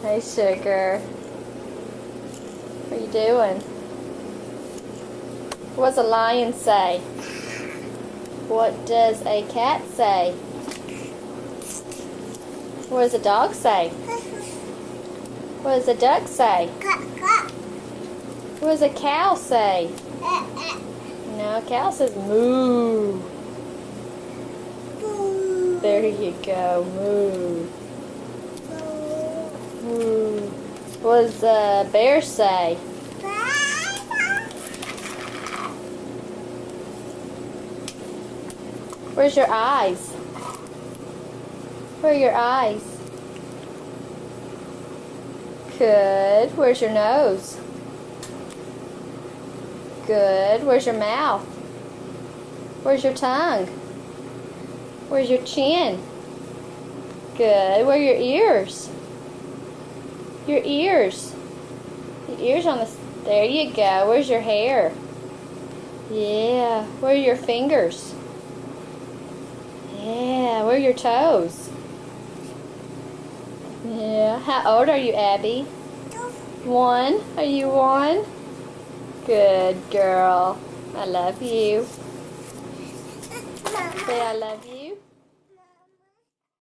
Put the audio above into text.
Hey, sugar. What are you doing? What does a lion say? What does a cat say? What does a dog say? What does a duck say? What does a cow say? No, a cow says moo. There you go, moo. Moo. What does a bear say? Where's your eyes? Where are your eyes? Good. Where's your nose? Good. Where's your mouth? Where's your tongue? Where's your chin? Good. Where are your ears? Your ears. Your ears on the... There you go. Where's your hair? Yeah. Where are your fingers? Yeah. Where are your toes? Yeah. How old are you, Abby? 1. Are you 1? Good girl. I love you. Say I love you.